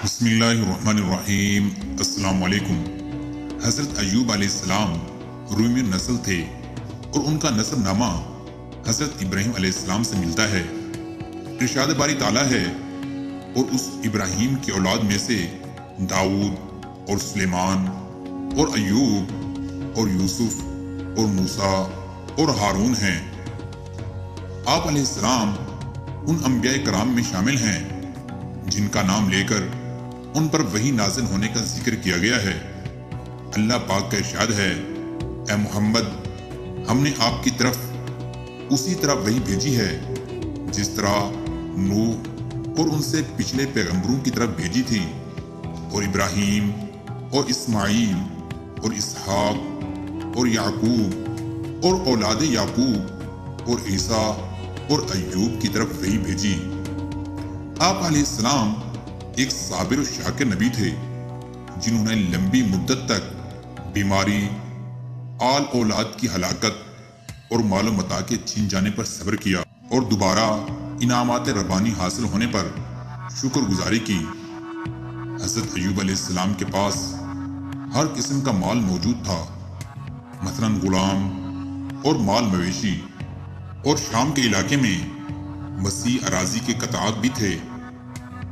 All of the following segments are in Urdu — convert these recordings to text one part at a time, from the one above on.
بسم اللہ الرحمن الرحیم۔ السلام علیکم۔ حضرت ایوب علیہ السلام رومی نسل تھے اور ان کا نسب نامہ حضرت ابراہیم علیہ السلام سے ملتا ہے۔ ارشاد باری تعالیٰ ہے، اور اس ابراہیم کی اولاد میں سے داؤد اور سلیمان اور ایوب اور یوسف اور موسیٰ اور ہارون ہیں۔ آپ علیہ السلام ان انبیاء کرام میں شامل ہیں جن کا نام لے کر ان پر وحی نازل ہونے کا ذکر کیا گیا ہے۔ اللہ پاک کا ارشاد ہے، اے محمد، ہم نے آپ کی طرف اسی طرح وحی بھیجی ہے جس طرح نوح اور ان سے پچھلے پیغمبروں کی طرف بھیجی تھی، اور ابراہیم اور اسماعیل اور اسحاق اور یعقوب اور اولاد یعقوب اور عیسیٰ اور ایوب کی طرف وحی بھیجی۔ آپ علیہ السلام ایک صابر و شاکر نبی تھے جنہوں نے لمبی مدت تک بیماری، آل اولاد کی ہلاکت اور مال و متاع کے چھین جانے پر صبر کیا اور دوبارہ انعامات ربانی حاصل ہونے پر شکر گزاری کی۔ حضرت ایوب علیہ السلام کے پاس ہر قسم کا مال موجود تھا، مثلا غلام اور مال مویشی، اور شام کے علاقے میں وسیع اراضی کے قطعات بھی تھے۔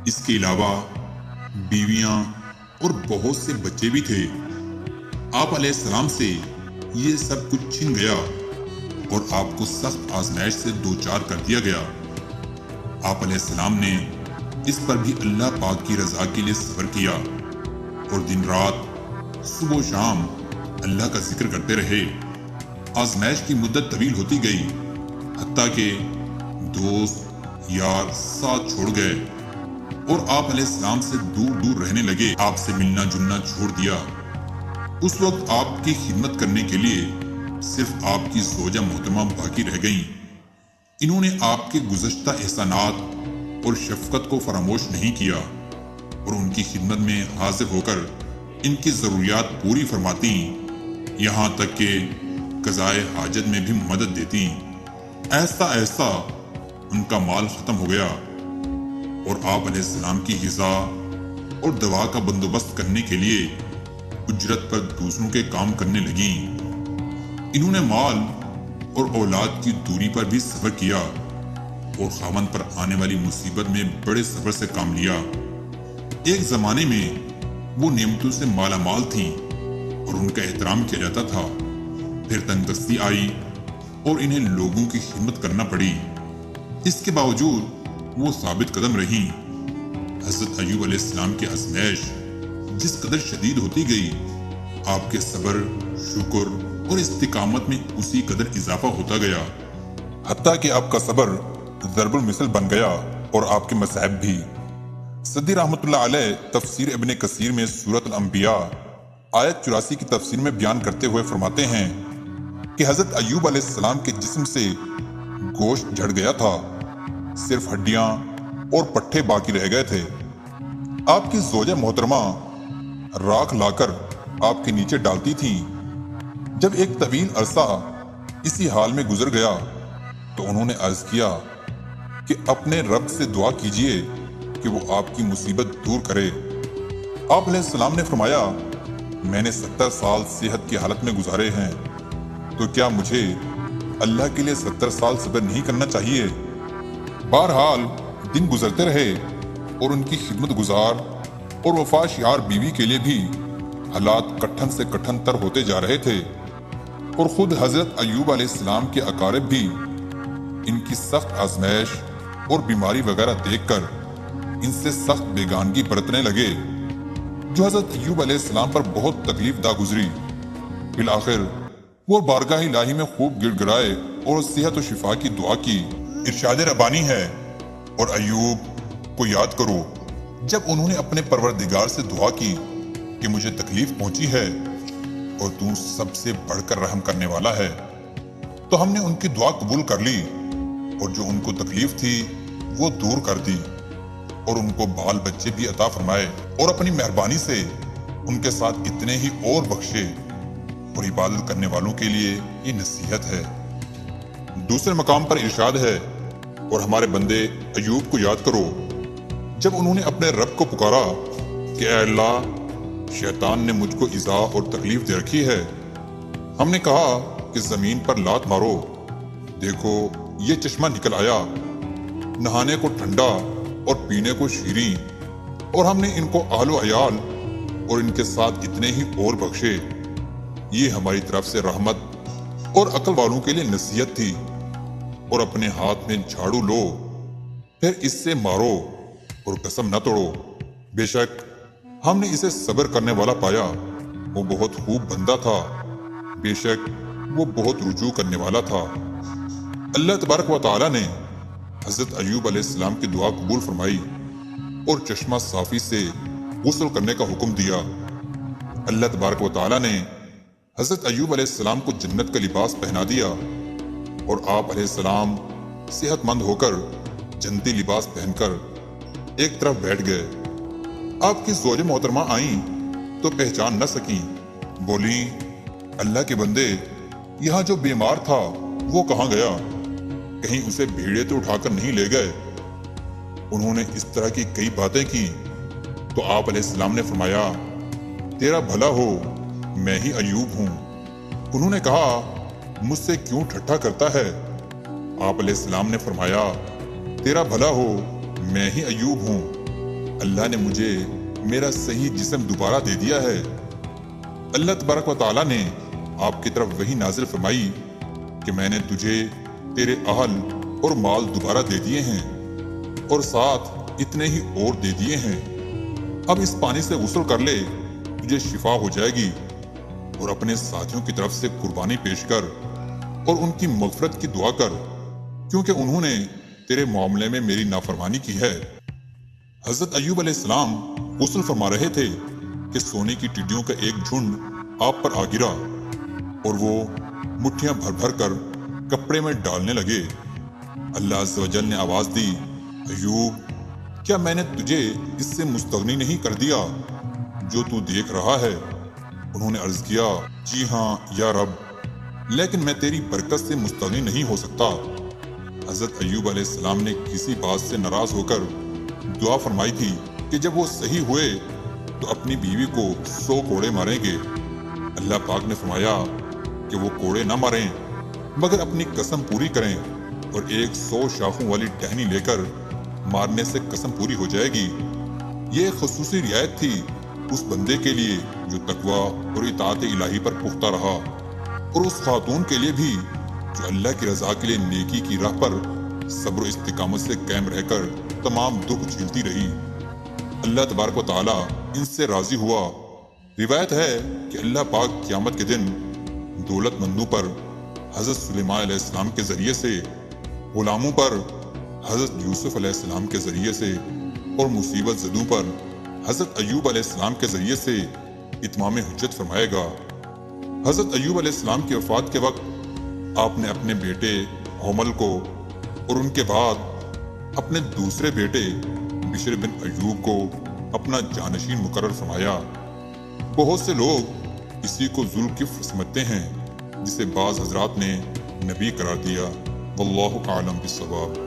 اس کے علاوہ بیویاں اور بہت سے بچے بھی تھے۔ آپ علیہ السلام سے یہ سب کچھ چھن گیا اور آپ کو سخت آزمائش سے دوچار کر دیا گیا۔ آپ علیہ السلام نے اس پر بھی اللہ پاک کی رضا کے لیے صبر کیا اور دن رات، صبح و شام اللہ کا ذکر کرتے رہے۔ آزمائش کی مدت طویل ہوتی گئی، حتیٰ کہ دوست یار ساتھ چھوڑ گئے اور آپ علیہ السلام سے دور دور رہنے لگے، آپ سے ملنا جلنا چھوڑ دیا۔ اس وقت آپ کی خدمت کرنے کے لیے صرف آپ کی زوجہ محترمہ باقی رہ گئیں۔ انہوں نے آپ کے گزشتہ احسانات اور شفقت کو فراموش نہیں کیا اور ان کی خدمت میں حاضر ہو کر ان کی ضروریات پوری فرماتی، یہاں تک کہ قضائے حاجت میں بھی مدد دیتی۔ ایسا ایسا ان کا مال ختم ہو گیا اور آپ علیہ السلام کی غذا اور دوا کا بندوبست کرنے کے لیے اجرت پر دوسروں کے کام کرنے لگیں۔ انہوں نے مال اور اولاد کی دوری پر بھی صبر کیا اور خاوند پر آنے والی مصیبت میں بڑے صبر سے کام لیا۔ ایک زمانے میں وہ نعمتوں سے مالا مال تھیں اور ان کا احترام کیا جاتا تھا، پھر تنگدستی آئی اور انہیں لوگوں کی خدمت کرنا پڑی۔ اس کے باوجود وہ ثابت قدم رہیں۔ حضرت ایوب علیہ السلام کی آزمائش جس قدر شدید ہوتی گئی، آپ کے صبر، شکر اور استقامت میں اسی قدر اضافہ ہوتا گیا، حتیٰ کہ آپ کا صبر ضرب المثل بن گیا اور آپ کے مصائب بھی۔ سدی رحمۃ اللہ علیہ تفسیر ابن کثیر میں سورۃ الانبیاء آیت 84 کی تفسیر میں بیان کرتے ہوئے فرماتے ہیں کہ حضرت ایوب علیہ السلام کے جسم سے گوشت جھڑ گیا تھا، صرف ہڈیاں اور پٹھے باقی رہ گئے تھے۔ آپ کی زوجہ محترمہ راکھ لا کر آپ کے نیچے ڈالتی تھیں۔ جب ایک طویل عرصہ اسی حال میں گزر گیا تو انہوں نے عرض کیا کہ اپنے رب سے دعا کیجئے کہ وہ آپ کی مصیبت دور کرے۔ آپ علیہ السلام نے فرمایا، میں نے 70 سال صحت کی حالت میں گزارے ہیں، تو کیا مجھے اللہ کے لیے 70 سال صبر نہیں کرنا چاہیے؟ بہرحال دن گزرتے رہے اور ان کی خدمت گزار اور وفا شعار بیوی کے لیے بھی حالات کٹھن سے کٹھن تر ہوتے جا رہے تھے، اور خود حضرت ایوب علیہ السلام کے اقارب بھی ان کی سخت آزمائش اور بیماری وغیرہ دیکھ کر ان سے سخت بیگانگی برتنے لگے، جو حضرت ایوب علیہ السلام پر بہت تکلیف دہ گزری۔ بالآخر وہ بارگاہ الہی میں خوب گڑ گڑائے اور صحت و شفا کی دعا کی۔ ارشاد ربانی ہے، اور ایوب کو یاد کرو جب انہوں نے اپنے پروردگار سے دعا کی کہ مجھے تکلیف پہنچی ہے اور تو سب سے بڑھ کر رحم کرنے والا ہے، تو ہم نے ان کی دعا قبول کر لی اور جو ان کو تکلیف تھی وہ دور کر دی، اور ان کو بال بچے بھی عطا فرمائے، اور اپنی مہربانی سے ان کے ساتھ اتنے ہی اور بخشے، اور عبادت کرنے والوں کے لیے یہ نصیحت ہے۔ دوسرے مقام پر ارشاد ہے، اور ہمارے بندے ایوب کو یاد کرو جب انہوں نے اپنے رب کو پکارا کہ اے اللہ شیطان نے مجھ کو ایذا اور تکلیف دے رکھی ہے۔ ہم نے کہا کہ زمین پر لات مارو، دیکھو یہ چشمہ نکل آیا، نہانے کو ٹھنڈا اور پینے کو شیریں، اور ہم نے ان کو اہل و عیال اور ان کے ساتھ اتنے ہی اور بخشے۔ یہ ہماری طرف سے رحمت اور عقل والوں کے لیے نصیحت تھی۔ اور اپنے ہاتھ میں جھاڑو لو، پھر اس سے مارو اور قسم نہ توڑو، بے شک ہم نے اسے صبر کرنے والا پایا، وہ بہت خوب بندہ تھا، بے شک وہ بہت رجوع کرنے والا تھا۔ اللہ تبارک و تعالی نے حضرت ایوب علیہ السلام کی دعا قبول فرمائی اور چشمہ صافی سے غسل کرنے کا حکم دیا۔ اللہ تبارک و تعالی نے حضرت ایوب علیہ السلام کو جنت کا لباس پہنا دیا اور آپ علیہ السلام صحت مند ہو کر جنتی لباس پہن کر ایک طرف بیٹھ گئے۔ آپ کی زوج محترمہ آئیں تو پہچان نہ سکیں، بولیں اللہ کے بندے یہاں جو بیمار تھا وہ کہاں گیا؟ کہیں اسے بھیڑے تو اٹھا کر نہیں لے گئے؟ انہوں نے اس طرح کی کئی باتیں کی تو آپ علیہ السلام نے فرمایا تیرا بھلا ہو، میں ہی ایوب ہوں۔ انہوں نے کہا مجھ سے کیوں ٹھٹھا کرتا ہے؟ آپ علیہ السلام نے فرمایا تیرا بھلا ہو، میں ہی ایوب ہوں، اللہ نے مجھے میرا صحیح جسم دوبارہ دے دیا ہے۔ اللہ تبارک و تعالیٰ نے آپ کی طرف وحی نازل فرمائی کہ میں نے تجھے تیرے اہل اور مال دوبارہ دے دیے ہیں اور ساتھ اتنے ہی اور دے دیے ہیں۔ اب اس پانی سے غسل کر لے، تجھے شفا ہو جائے گی، اور اپنے ساتھیوں کی طرف سے قربانی پیش کر اور ان کی مغفرت کی دعا کر، کیونکہ انہوں نے تیرے معاملے میں میری نافرمانی کی ہے۔ حضرت ایوب علیہ السلام غسل فرما رہے تھے کہ سونے کی ٹڈیوں کا ایک جھنڈ آپ پر آ گرا اور وہ مٹھیاں بھر بھر کر کپڑے میں ڈالنے لگے۔ اللہ عز و جل نے آواز دی ایوب کیا میں نے تجھے اس سے مستغنی نہیں کر دیا جو تو دیکھ رہا ہے؟ انہوں نے عرض کیا جی ہاں یا رب، لیکن میں تیری برکت سے مستغنی نہیں ہو سکتا۔ حضرت ایوب علیہ السلام نے کسی بات سے ناراض ہو کر دعا فرمائی تھی کہ جب وہ صحیح ہوئے تو اپنی بیوی کو 100 کوڑے ماریں گے۔ اللہ پاک نے فرمایا کہ وہ کوڑے نہ ماریں مگر اپنی قسم پوری کریں، اور 100 شاخوں والی ٹہنی لے کر مارنے سے قسم پوری ہو جائے گی۔ یہ ایک خصوصی رعایت تھی اس بندے کے لیے جو تقوی اور اطاعت الہی پر پختہ رہا، اور اس خاتون کے لیے بھی جو اللہ کی رضا کے لیے نیکی کی راہ پر صبر و استقامت سے قائم رہ کر تمام دکھ جھیلتی رہی۔ اللہ تبارک و تعالیٰ ان سے راضی ہوا۔ روایت ہے کہ اللہ پاک قیامت کے دن دولت مندوں پر حضرت سلیمان علیہ السلام کے ذریعے سے، غلاموں پر حضرت یوسف علیہ السلام کے ذریعے سے، اور مصیبت زدوں پر حضرت ایوب علیہ السلام کے ذریعے سے اتمام حجت فرمائے گا۔ حضرت ایوب علیہ السلام کی وفات کے وقت آپ نے اپنے بیٹے حمل کو اور ان کے بعد اپنے دوسرے بیٹے بشر بن ایوب کو اپنا جانشین مقرر فرمایا۔ بہت سے لوگ اسی کو ذوالکفل سمجھتے ہیں، جسے بعض حضرات نے نبی قرار دیا۔ واللہ اعلم بالصواب۔